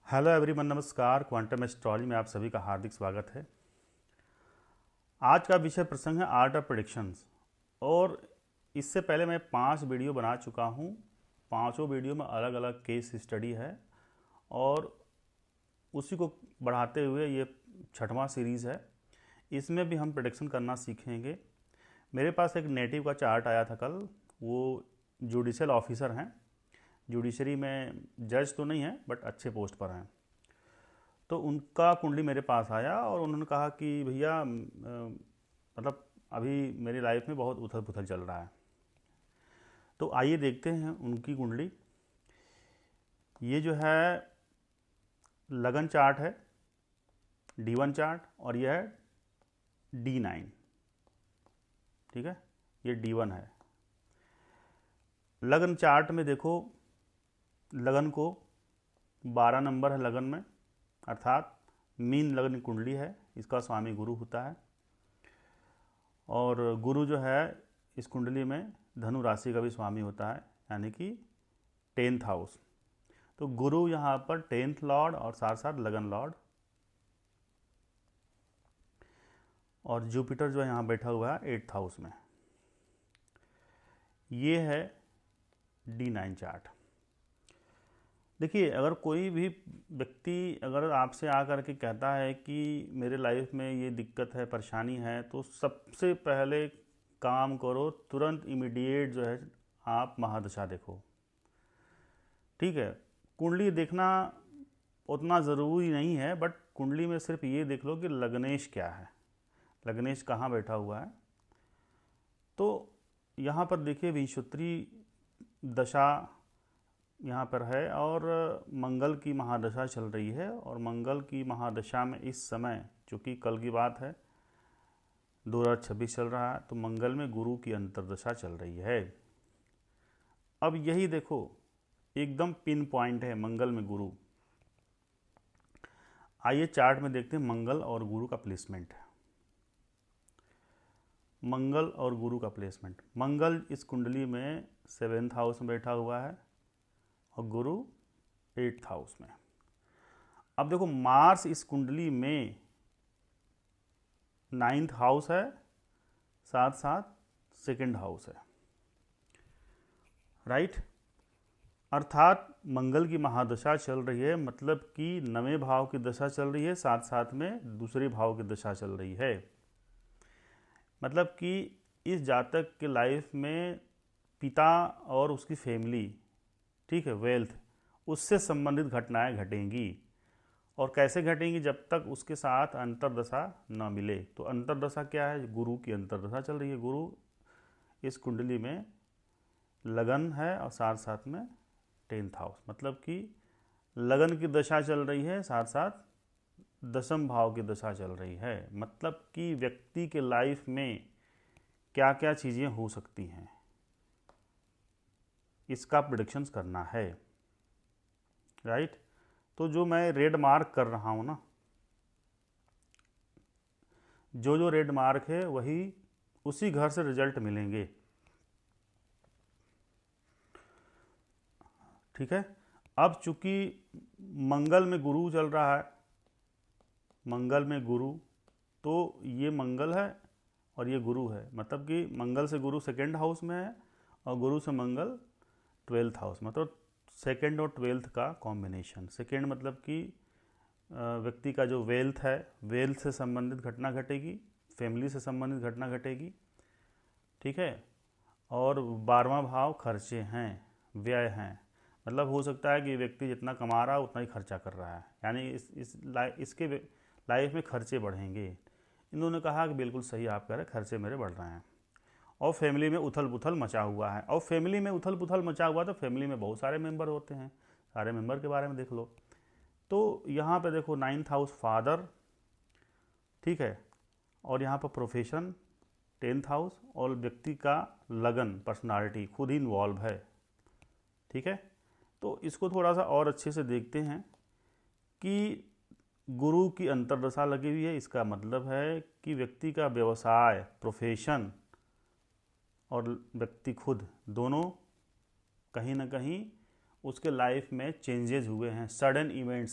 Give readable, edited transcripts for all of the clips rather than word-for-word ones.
Hello everyone, नमस्कार। Quantum astrology में आप सभी का हार्दिक स्वागत है। आज का विषय प्रसंग है आर्ट ऑफ प्रेडिक्शंस। और इससे पहले मैं 5 वीडियो बना चुका हूँ। पांचों वीडियो में अलग अलग केस स्टडी है और उसी को बढ़ाते हुए ये 6वां सीरीज़ है। इसमें भी हम प्रेडिक्शन करना सीखेंगे। मेरे पास एक नेटिव का चार्ट आया था कल। वो जुडिशियल ऑफिसर हैं, जुडिशरी में जज तो नहीं है बट अच्छे पोस्ट पर हैं। तो उनका कुंडली मेरे पास आया और उन्होंने कहा कि भैया मतलब अभी मेरी लाइफ में बहुत उथल पुथल चल रहा है। तो आइए देखते हैं उनकी कुंडली। ये जो है लगन चार्ट है, D1 चार्ट, और यह है D9। ठीक है, ये D1 है। लगन चार्ट में देखो, लगन को 12 नंबर है लगन में, अर्थात मीन लगन कुंडली है। इसका स्वामी गुरु होता है और गुरु जो है इस कुंडली में धनु राशि का भी स्वामी होता है, यानी कि 10th हाउस। तो गुरु यहाँ पर 10th लॉर्ड और साथ साथ लगन लॉर्ड, और जुपिटर जो है यहाँ बैठा हुआ है 8th हाउस में। ये है D9 चार्ट। देखिए, अगर कोई भी व्यक्ति अगर आपसे आकर के कहता है कि मेरे लाइफ में ये दिक्कत है, परेशानी है, तो सबसे पहले काम करो, तुरंत इमीडिएट जो है आप महादशा देखो। ठीक है, कुंडली देखना उतना ज़रूरी नहीं है, बट कुंडली में सिर्फ ये देख लो कि लग्नेश क्या है, लग्नेश कहाँ बैठा हुआ है। तो यहाँ पर देखिए विंशोत्तरी दशा यहाँ पर है और मंगल की महादशा चल रही है। और मंगल की महादशा में इस समय, चूँकि कल की बात है, 2026 चल रहा है, तो मंगल में गुरु की अंतर्दशा चल रही है। अब यही देखो, एकदम पिन पॉइंट है मंगल में गुरु। आइए चार्ट में देखते हैं मंगल और गुरु का प्लेसमेंट। मंगल और गुरु का प्लेसमेंट, मंगल इस कुंडली में 7th हाउस में बैठा हुआ है और गुरु 8th हाउस में। अब देखो, मार्स इस कुंडली में 9th हाउस है, साथ साथ 2nd हाउस है, राइट। अर्थात मंगल की महादशा चल रही है, मतलब कि 9वें भाव की दशा चल रही है, साथ साथ में दूसरे भाव की दशा चल रही है। मतलब कि इस जातक के लाइफ में पिता और उसकी फैमिली, ठीक है, वेल्थ, उससे संबंधित घटनाएं घटेंगी। और कैसे घटेंगी? जब तक उसके साथ अंतर्दशा न मिले। तो अंतर्दशा क्या है? गुरु की अंतर्दशा चल रही है। गुरु इस कुंडली में लगन है और साथ साथ में 10th हाउस, मतलब कि लगन की दशा चल रही है, साथ साथ 10वें भाव की दशा चल रही है। मतलब कि व्यक्ति के लाइफ में क्या क्या चीज़ें हो सकती हैं, इसका प्रेडिक्शंस करना है, राइट। तो जो मैं रेड मार्क कर रहा हूँ ना, जो जो रेड मार्क है वही उसी घर से रिजल्ट मिलेंगे। ठीक है। अब चूंकि मंगल में गुरु चल रहा है, मंगल में गुरु, तो ये मंगल है और ये गुरु है। मतलब कि मंगल से गुरु 2nd हाउस में है और गुरु से मंगल 12th हाउस में। मतलब 2nd और 12th का कॉम्बिनेशन। 2nd मतलब कि व्यक्ति का जो वेल्थ है, वेल्थ से संबंधित घटना घटेगी, फैमिली से संबंधित घटना घटेगी। ठीक है। और 12वां भाव खर्चे हैं, व्यय हैं। मतलब हो सकता है कि व्यक्ति जितना कमा रहा है उतना ही खर्चा कर रहा है, यानी इसके लाइफ में खर्चे बढ़ेंगे। इन्होंने कहा कि बिल्कुल सही आप कह रहे हैं, खर्चे मेरे बढ़ रहे हैं। और फैमिली में उथल पुथल मचा हुआ है। और फैमिली में उथल पुथल मचा हुआ तो फैमिली में बहुत सारे मेंबर होते हैं, सारे मेंबर के बारे में देख लो। तो यहाँ पे देखो 9th हाउस फादर, ठीक है, और यहाँ पर प्रोफेशन 10th हाउस, और व्यक्ति का लगन, पर्सनालिटी खुद ही इन्वॉल्व है। ठीक है। तो इसको थोड़ा सा और अच्छे से देखते हैं कि गुरु की अंतर्दशा लगी हुई है। इसका मतलब है कि व्यक्ति का व्यवसाय, प्रोफेशन और व्यक्ति खुद, दोनों कहीं ना कहीं उसके लाइफ में चेंजेस हुए हैं, सडन इवेंट,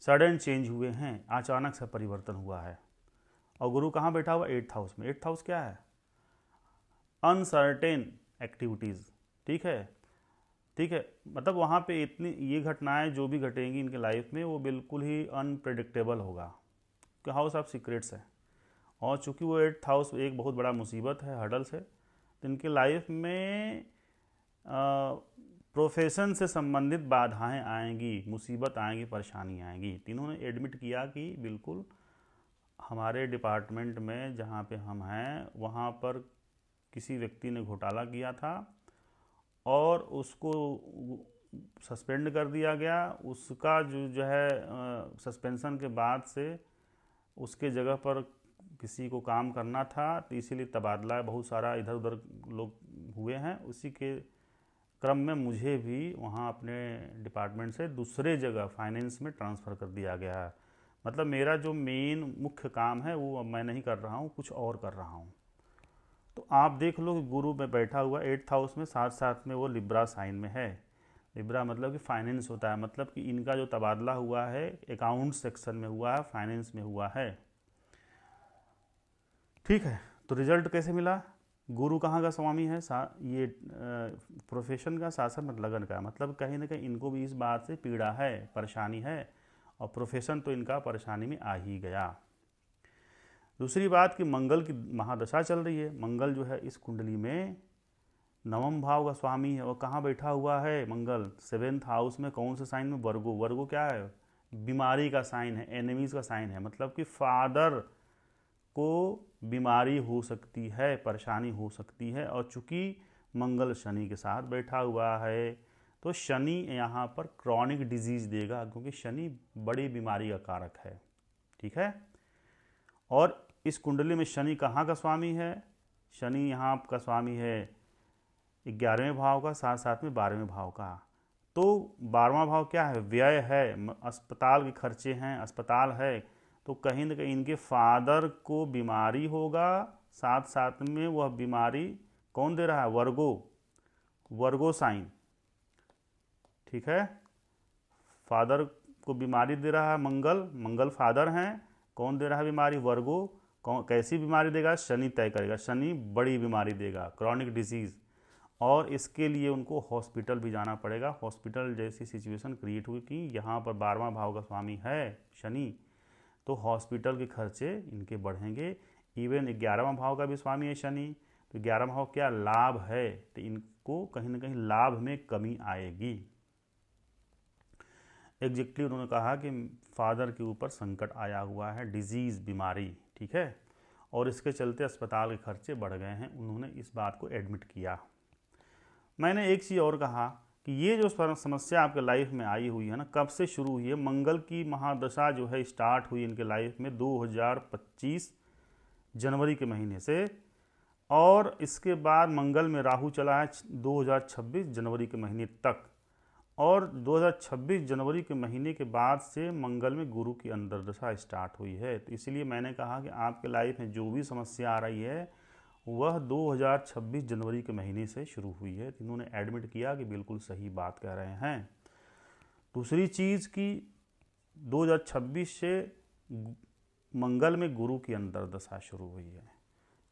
सडन चेंज हुए हैं, अचानक से परिवर्तन हुआ है। और गुरु कहाँ बैठा हुआ? 8th हाउस में। 8th हाउस क्या है? Uncertain activities. ठीक है, ठीक है, मतलब वहाँ पे इतनी ये घटनाएं जो भी घटेंगी इनके लाइफ में वो बिल्कुल ही अनप्रेडिक्टेबल होगा, कि हाउस ऑफ सीक्रेट्स है। और चूंकि वो 8th हाउस एक बहुत बड़ा मुसीबत है, हर्डल्स है, तो इनके लाइफ में प्रोफेशन से संबंधित बाधाएं आएंगी, मुसीबत आएंगी, परेशानी आएंगी। तीनों ने एडमिट किया कि बिल्कुल हमारे डिपार्टमेंट में जहाँ पे हम हैं वहाँ पर किसी व्यक्ति ने घोटाला किया था और उसको सस्पेंड कर दिया गया। उसका जो है सस्पेंशन के बाद से उसके जगह पर किसी को काम करना था, तो इसीलिए तबादला बहुत सारा इधर उधर लोग हुए हैं। उसी के क्रम में मुझे भी वहाँ अपने डिपार्टमेंट से दूसरे जगह फाइनेंस में ट्रांसफ़र कर दिया गया है। मतलब मेरा जो मेन मुख्य काम है वो अब मैं नहीं कर रहा हूँ, कुछ और कर रहा हूँ। तो आप देख लो कि गुरु में बैठा हुआ 8th हाउस में, साथ साथ में वो लिब्रा साइन में है। लिब्रा मतलब कि फाइनेंस होता है, मतलब कि इनका जो तबादला हुआ है अकाउंट सेक्शन में हुआ है, फाइनेंस में हुआ है। ठीक है, तो रिजल्ट कैसे मिला? गुरु कहाँ का स्वामी है? ये प्रोफेशन का, शासन में लगन का, मतलब कहीं ना कहीं इनको भी इस बात से पीड़ा है, परेशानी है, और प्रोफेशन तो इनका परेशानी में आ ही गया। दूसरी बात कि मंगल की महादशा चल रही है। मंगल जो है इस कुंडली में 9वें भाव का स्वामी है। और कहाँ बैठा हुआ है मंगल? 7th हाउस में। कौन से साइन में? वर्गो। वर्गो क्या है? बीमारी का साइन है, एनिमीज का साइन है, मतलब कि फादर को बीमारी हो सकती है, परेशानी हो सकती है। और चूंकि मंगल शनि के साथ बैठा हुआ है तो शनि यहाँ पर क्रॉनिक डिजीज देगा, क्योंकि शनि बड़ी बीमारी का कारक है। ठीक है, और इस कुंडली में शनि कहाँ का स्वामी है? शनि यहाँ का स्वामी है 11वें भाव का, साथ साथ में 12वें भाव का। तो 12वां भाव क्या है? व्यय है, अस्पताल के खर्चे हैं, अस्पताल है। तो कहीं ना कहीं इनके फादर को बीमारी होगा, साथ साथ में वह बीमारी कौन दे रहा है? वर्गो, वर्गो साइन। ठीक है, फादर को बीमारी दे रहा है मंगल, मंगल फादर हैं। कौन दे रहा है बीमारी? वर्गो। कौन, कैसी बीमारी देगा? शनि तय करेगा। शनि बड़ी बीमारी देगा, क्रॉनिक डिजीज, और इसके लिए उनको हॉस्पिटल भी जाना पड़ेगा। हॉस्पिटल जैसी सिचुएशन क्रिएट हुई कि यहाँ पर 12वां भाव का स्वामी है शनि, तो हॉस्पिटल के खर्चे इनके बढ़ेंगे। इवन 11वां भाव का भी स्वामी है शनि, तो 11वां भाव क्या? लाभ है, तो इनको कहीं ना कहीं लाभ में कमी आएगी। एग्जैक्टली उन्होंने कहा कि फादर के ऊपर संकट आया हुआ है, डिजीज़, बीमारी। ठीक है, और इसके चलते अस्पताल के खर्चे बढ़ गए हैं। उन्होंने इस बात को एडमिट किया। मैंने एक चीज़ और कहा कि ये जो समस्या आपके लाइफ में आई हुई है ना, कब से शुरू हुई है? मंगल की महादशा जो है स्टार्ट हुई इनके लाइफ में 2025 जनवरी के महीने से, और इसके बाद मंगल में राहु चला है 2026 जनवरी के महीने तक। और 2026 जनवरी के महीने के बाद से मंगल में गुरु की अंतर्दशा स्टार्ट हुई है। तो इसलिए मैंने कहा कि आपके लाइफ में जो भी समस्या आ रही है वह 2026 जनवरी के महीने से शुरू हुई है। तो इन्होंने एडमिट किया कि बिल्कुल सही बात कह रहे हैं। दूसरी चीज़ कि 2026 से मंगल में गुरु की अंतर्दशा शुरू हुई है।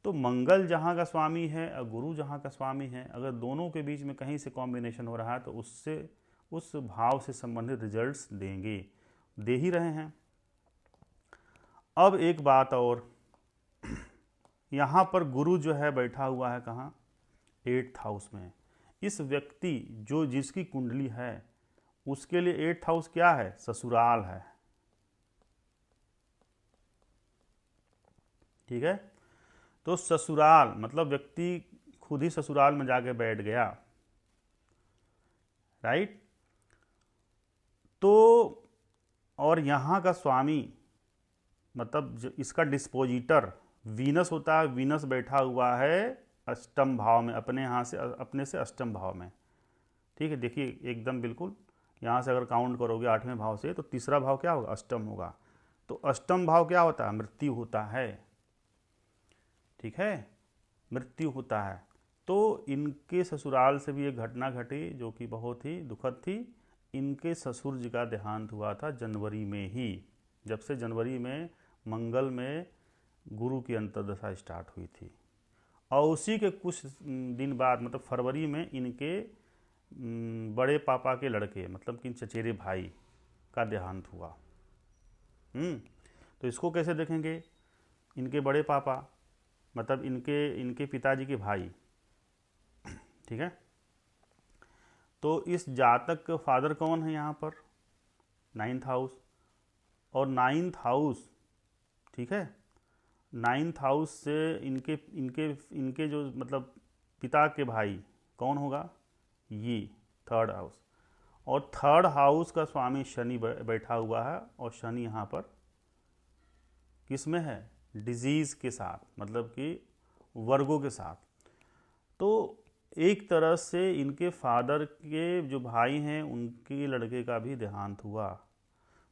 तो मंगल जहाँ का स्वामी है और गुरु जहाँ का स्वामी है, अगर दोनों के बीच में कहीं से कॉम्बिनेशन हो रहा है तो उससे उस भाव से संबंधित रिजल्ट्स देंगे, दे ही रहे हैं। अब एक बात और, यहाँ पर गुरु जो है बैठा हुआ है कहाँ? 8th हाउस में। इस व्यक्ति जो जिसकी कुंडली है उसके लिए 8th हाउस क्या है? ससुराल है। ठीक है, तो ससुराल मतलब व्यक्ति खुद ही ससुराल में जाके बैठ गया, राइट। तो और यहाँ का स्वामी मतलब इसका डिस्पोजिटर वीनस होता है। वीनस बैठा हुआ है अष्टम भाव में, अपने यहाँ से अपने से अष्टम भाव में। ठीक है, देखिए एकदम बिल्कुल यहाँ से अगर काउंट करोगे 8वें भाव से तो तीसरा भाव क्या होगा? अष्टम होगा। तो अष्टम भाव क्या होता है? मृत्यु होता है। ठीक है, मृत्यु होता है। तो इनके ससुराल से भी एक घटना घटी जो कि बहुत ही दुखद थी। इनके ससुर जी का देहांत हुआ था जनवरी में ही, जब से जनवरी में मंगल में गुरु की अंतर्दशा स्टार्ट हुई थी। और उसी के कुछ दिन बाद मतलब फरवरी में इनके बड़े पापा के लड़के मतलब कि चचेरे भाई का देहांत हुआ। तो इसको कैसे देखेंगे? इनके बड़े पापा मतलब इनके पिताजी के भाई, ठीक है। तो इस जातक के फादर कौन है यहाँ पर? 9th house. और 9th हाउस, ठीक है, 9th हाउस से इनके इनके इनके जो मतलब पिता के भाई कौन होगा? ये 3rd हाउस। और 3rd हाउस का स्वामी शनि बैठा हुआ है, और शनि यहाँ पर किस में है? डिजीज के साथ, मतलब कि वर्गों के साथ। तो एक तरह से इनके फादर के जो भाई हैं उनके लड़के का भी देहांत हुआ।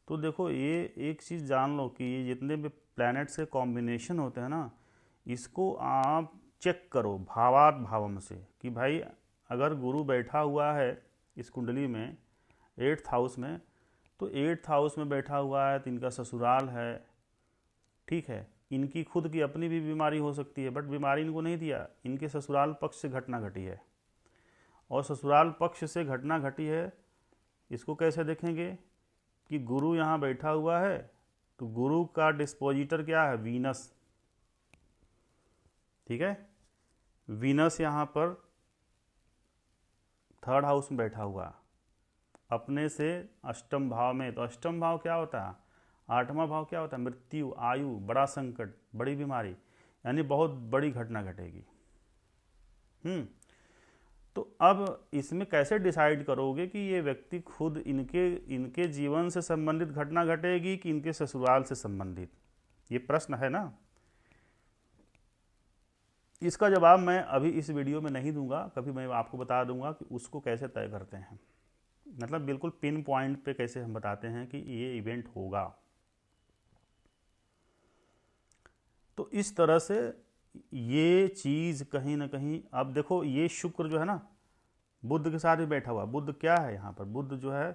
तो देखो, ये एक चीज़ जान लो कि ये जितने भी प्लैनेट्स के कॉम्बिनेशन होते हैं ना, इसको आप चेक करो भावात भावम से कि भाई अगर गुरु बैठा हुआ है इस कुंडली में 8th हाउस में, तो 8th हाउस में बैठा हुआ है तो इनका ससुराल है, ठीक है। इनकी खुद की अपनी भी बीमारी हो सकती है, बट बीमारी इनको नहीं दिया, इनके ससुराल पक्ष से घटना घटी है। और ससुराल पक्ष से घटना घटी है, इसको कैसे देखेंगे कि गुरु यहाँ बैठा हुआ है, तो गुरु का डिस्पोजिटर क्या है? वीनस, ठीक है। वीनस यहाँ पर 3rd हाउस में बैठा हुआ अपने से 8म भाव में। तो 8म भाव क्या होता है? 8वां भाव क्या होता है? मृत्यु, आयु, बड़ा संकट, बड़ी बीमारी, यानी बहुत बड़ी घटना घटेगी। तो अब इसमें कैसे डिसाइड करोगे कि ये व्यक्ति खुद इनके जीवन से संबंधित घटना घटेगी कि इनके ससुराल से संबंधित? ये प्रश्न है ना। इसका जवाब मैं अभी इस वीडियो में नहीं दूंगा, कभी मैं आपको बता दूंगा कि उसको कैसे तय करते हैं, मतलब बिल्कुल पिन पॉइंट पे कैसे हम बताते हैं कि ये इवेंट होगा। तो इस तरह से ये चीज़ कहीं ना कहीं, अब देखो ये शुक्र जो है ना बुध के साथ भी बैठा हुआ। बुध क्या है यहाँ पर? बुध जो है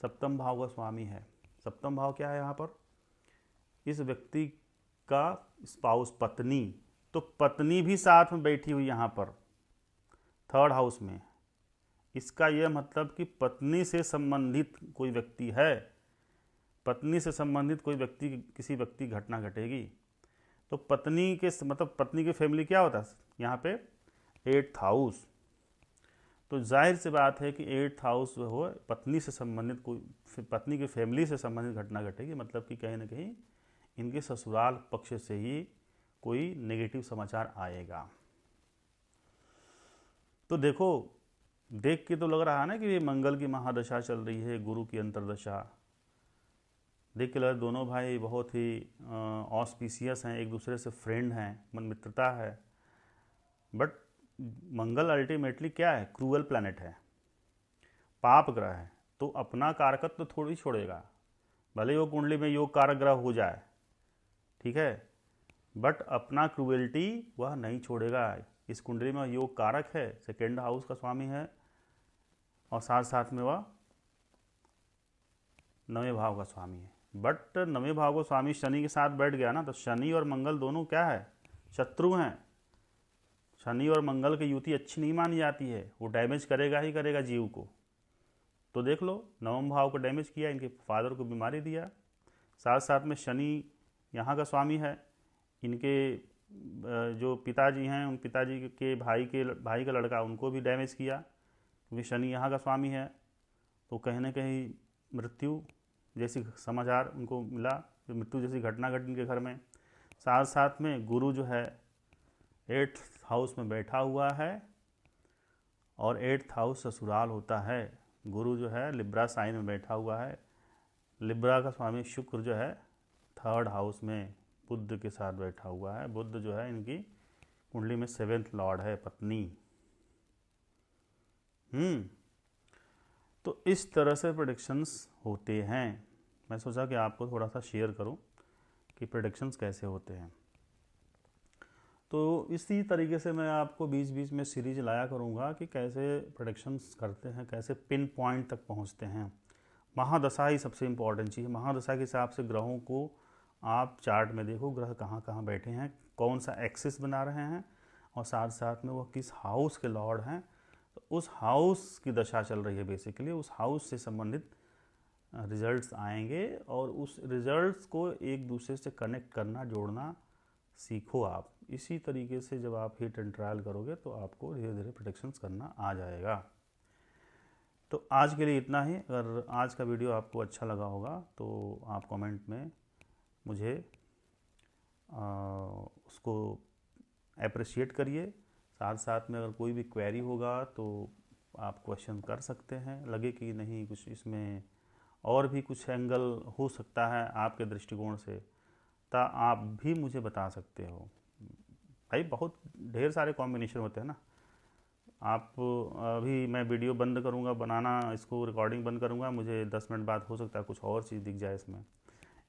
7म भाव का स्वामी है। 7म भाव क्या है यहाँ पर? इस व्यक्ति का स्पाउस, पत्नी। तो पत्नी भी साथ में बैठी हुई यहाँ पर 3rd हाउस में। इसका यह मतलब कि पत्नी से संबंधित कोई व्यक्ति है, पत्नी से संबंधित कोई व्यक्ति, किसी व्यक्ति घटना घटेगी। तो पत्नी के मतलब पत्नी की फैमिली क्या होता है यहाँ पे? 8th house. तो जाहिर सी बात है कि 8th हाउस जो हो पत्नी से संबंधित कोई, पत्नी की फैमिली से संबंधित घटना घटेगी, मतलब कि कहीं ना कहीं इनके ससुराल पक्ष से ही कोई नेगेटिव समाचार आएगा। तो देखो, देख के तो लग रहा है ना कि ये मंगल की महादशा चल रही है, गुरु की अंतर्दशा। देख के लग दोनों भाई बहुत ही ऑस्पिशियस हैं, एक दूसरे से फ्रेंड हैं, मन मित्रता है। बट मंगल अल्टीमेटली क्या है? क्रूअल प्लैनेट है, पाप ग्रह है। तो अपना कारकत्व तो थोड़ी छोड़ेगा, भले वो कुंडली में योग कारक ग्रह हो जाए, ठीक है, बट अपना क्रूएल्टी वह नहीं छोड़ेगा। इस कुंडली में योग कारक है, 2nd हाउस का स्वामी है, और साथ साथ में वह 9वें भाव का स्वामी है। बट 9वें भाव का स्वामी शनि के साथ बैठ गया ना, तो शनि और मंगल दोनों क्या है? शत्रु हैं। शनि और मंगल की युति अच्छी नहीं मानी जाती है, वो डैमेज करेगा ही करेगा जीव को। तो देख लो, 9वें भाव को डैमेज किया, इनके फादर को बीमारी दिया, साथ साथ में शनि यहाँ का स्वामी है, इनके जो पिताजी हैं उन पिताजी के भाई का लड़का, उनको भी डैमेज किया, क्योंकि शनि यहाँ का स्वामी है। तो कहीं ना कहीं मृत्यु जैसी समाचार उनको मिला, मृत्यु जैसी घटना घटी इनके घर में। साथ साथ में गुरु जो है 8th हाउस में बैठा हुआ है, और 8th हाउस ससुराल होता है। गुरु जो है लिब्रा साइन में बैठा हुआ है, लिब्रा का स्वामी शुक्र जो है 3rd हाउस में बुध के साथ बैठा हुआ है। बुध जो है इनकी कुंडली में 7th लॉर्ड है, पत्नी। तो इस तरह से प्रेडिक्शंस होते हैं। मैं सोचा कि आपको थोड़ा सा शेयर करूं कि प्रेडिक्शंस कैसे होते हैं। तो इसी तरीके से मैं आपको बीच बीच में सीरीज लाया करूँगा कि कैसे प्रेडिक्शंस करते हैं, कैसे पिन पॉइंट तक पहुँचते हैं। महादशा ही सबसे इम्पोर्टेंट चीज़ है। महादशा के हिसाब से ग्रहों को आप चार्ट में देखो, ग्रह कहाँ कहाँ बैठे हैं, कौन सा एक्सिस बना रहे हैं, और साथ साथ में वो किस हाउस के लॉर्ड हैं। तो उस हाउस की दशा चल रही है बेसिकली, उस हाउस से संबंधित रिजल्ट्स आएंगे, और उस रिजल्ट्स को एक दूसरे से कनेक्ट करना, जोड़ना सीखो आप। इसी तरीके से जब आप हिट एंड ट्रायल करोगे तो आपको धीरे धीरे प्रेडिक्शंस करना आ जाएगा। तो आज के लिए इतना ही। अगर आज का वीडियो आपको अच्छा लगा होगा तो आप कमेंट में मुझे उसको अप्रिशिएट करिए। साथ साथ में अगर कोई भी क्वेरी होगा तो आप क्वेश्चन कर सकते हैं, लगे कि नहीं कुछ इसमें और भी कुछ एंगल हो सकता है आपके दृष्टिकोण से, तो आप भी मुझे बता सकते हो। भाई बहुत ढेर सारे कॉम्बिनेशन होते हैं ना। आप अभी मैं वीडियो बंद करूंगा बनाना, इसको रिकॉर्डिंग बंद करूंगा, मुझे 10 मिनट बाद हो सकता है कुछ और चीज़ दिख जाए इसमें।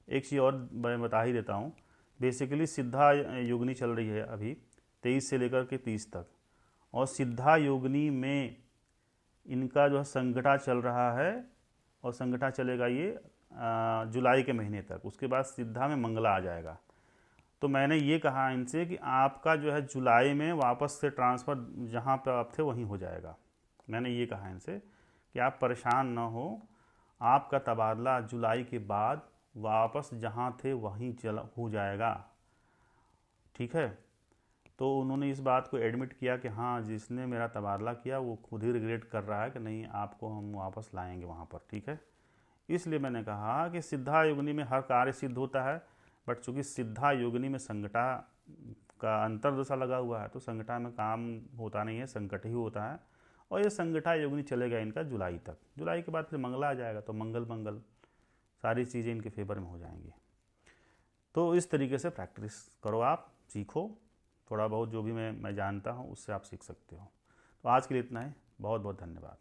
एक चीज़ और मैं बता ही देता हूँ। बेसिकली सिद्धा योगिनी चल रही है अभी 23 से लेकर के 30 तक, और सिद्धा योगिनी में इनका जो है संकटा चल रहा है, और संकटा चलेगा ये जुलाई के महीने तक। उसके बाद सिद्धा में मंगला आ जाएगा। तो मैंने ये कहा इनसे कि आपका जो है जुलाई में वापस से ट्रांसफ़र जहाँ पे आप थे वहीं हो जाएगा। मैंने ये कहा इनसे कि आप परेशान ना हो, आपका तबादला जुलाई के बाद वापस जहाँ थे वहीं हो जाएगा, ठीक है। तो उन्होंने इस बात को एडमिट किया कि हाँ, जिसने मेरा तबादला किया वो खुद ही रिग्रेट कर रहा है कि नहीं, आपको हम वापस लाएंगे वहाँ पर, ठीक है। इसलिए मैंने कहा कि सिद्धा योगिनी में हर कार्य सिद्ध होता है, बट चूंकि सिद्धा योगिनी में संकटा का अंतर्दशा लगा हुआ है तो संकटा में काम होता नहीं है, संकट ही होता है। और ये संकटा योगिनी चलेगा इनका जुलाई तक। जुलाई के बाद फिर मंगला आ जाएगा, तो मंगल मंगल सारी चीज़ें इनके फेवर में हो जाएंगी। तो इस तरीके से प्रैक्टिस करो, आप सीखो थोड़ा बहुत, जो भी मैं जानता हूँ उससे आप सीख सकते हो। तो आज के लिए इतना ही। बहुत बहुत धन्यवाद।